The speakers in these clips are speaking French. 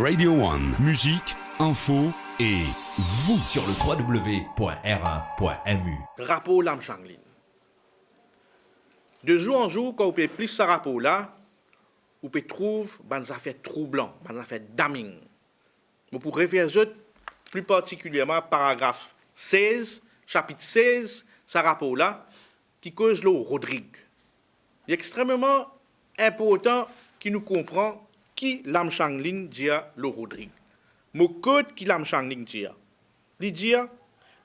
Radio 1, musique, info et vous sur le www.r1.mu. Rapport Lam Changlin. De jour en jour, quand vous pouvez plus ce rapport-là, vous pouvez trouver des affaires troublantes, des affaires damning. Vous pouvez référer plus particulièrement paragraphe 16, chapitre 16, ce rapport-là, qui cause le Rodrigue. Il est extrêmement important qu'il nous comprenne qui Lam Changlin dit à le Rodrigue. Mon code qui Lam Changlin dit. Il dit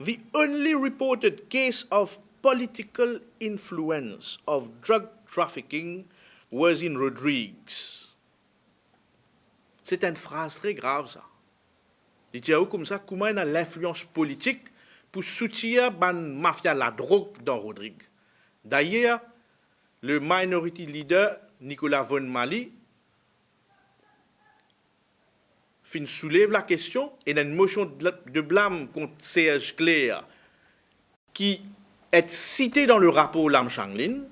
the only reported case of political influence of drug trafficking was in Rodrigues. C'est une phrase très grave, ça. Il dit comme ça, comment il a l'influence politique pour soutenir la mafia la drogue dans Rodrigue. D'ailleurs, le minority leader Nicolas Von Mali soulève la question et il y a une motion de blâme contre Serge Clair qui est citée dans le rapport Lam Changlin.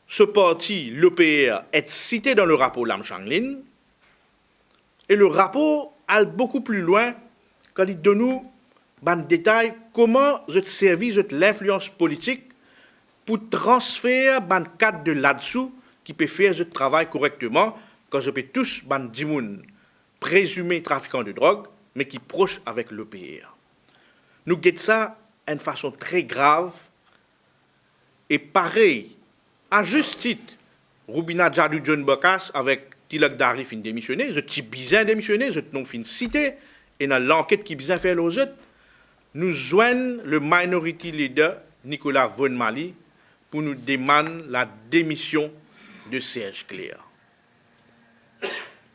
Ce parti, l'EPR, est cité dans le rapport Lam Changlin. Et le rapport va beaucoup plus loin quand il donne nous en détail comment je servis l'influence politique pour transférer le cadre de là-dessous qui peut faire ce travail correctement quand je peux tous ban dimoun présumés trafiquants de drogue, mais qui proche avec l'EPR. Nous guettons ça d'une façon très grave et pareil, à juste titre, Rubina Djadou John Bokas avec Tilak Dari fin démissionné, je suis bizarre démissionné, je non fin cité, et dans l'enquête qui bizarre fait aux autres, nous joignons le minority leader Nicolas Von Mali pour nous demander la démission de Serge Clair.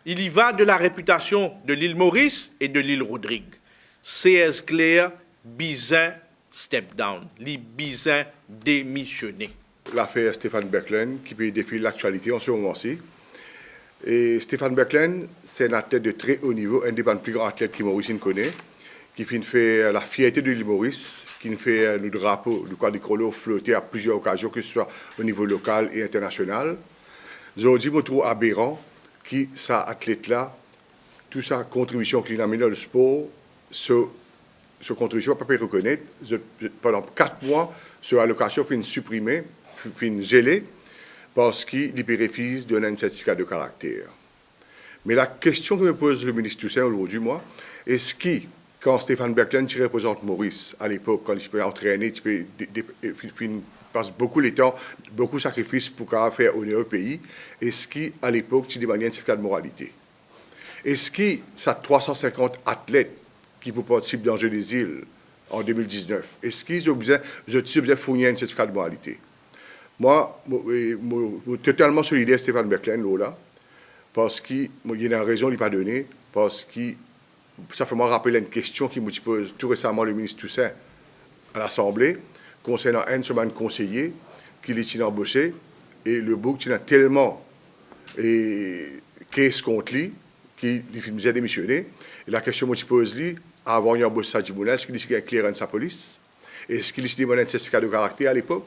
Il y va de la réputation de l'île Maurice et de l'île Rodrigue. Serge Clair, bizarre step down, les bizarre démissionné. L'affaire Stéphane Berklen qui peut défier l'actualité en ce moment-ci. Et Stéphane Berklen, c'est un athlète de très haut niveau, un des plus grands athlètes que Maurice connaît, qui fait la fierté de l'île Maurice, qui fait le drapeau du quadricolore flotter à plusieurs occasions, que ce soit au niveau local et international. Aujourd'hui, je me trouve aberrant qui, ça athlète-là, toute sa contribution qu'il a mis dans le sport, cette contribution, on ne peut pas reconnaître. Pendant 4 mois, cette allocation fait supprimée, fait gelée, parce qu'il refuse de donner un certificat de caractère. Mais la question que me pose le ministre Toussaint aujourd'hui, moi, est-ce que, quand Stéphane Berklen qui représente Maurice, à l'époque, quand il peut entraîner, il passe beaucoup de temps, beaucoup de sacrifices pour faire honneur au pays, est-ce qu'à l'époque, tu demandes un certificat de moralité? Est-ce que ça 350 athlètes qui peuvent participer dans le jeu des îles en 2019, est-ce qu'ils ont besoin de fournir un certificat de moralité? Moi, je suis totalement solidaire à Stéphane Berklen, là, parce qu'il y a une raison, il n'est pas donné, parce que ça fait moi rappeler une question qui me pose tout récemment le ministre Toussaint à l'Assemblée, concernant un semaine conseiller qui est embauché, et le bouc qui a tellement caisse contre lui, qu'il a démissionné. Et la question que je pose, avant qu'il embauche Sadjibouna, est-ce qu'il dit qu'il y a un clearance de sa police? Est-ce qu'il a demandé un certificat de caractère à l'époque?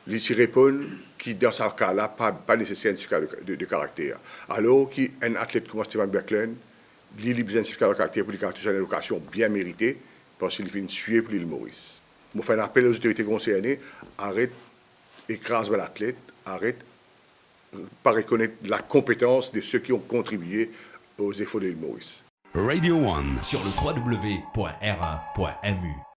Il répond qui, dans ce cas-là, pas nécessaire un certificat de caractère. Alors qu'un athlète comme Stéphane Berklen, il a besoin d'un certificat de caractère pour lui toucher une éducation bien méritée, parce qu'il fait une suée pour l'île Maurice. Je fais un appel aux autorités concernées, arrête écraser l'athlète, arrête pas reconnaître la compétence de ceux qui ont contribué aux efforts de l'île Maurice. Radio 1 sur le www.r1.mu.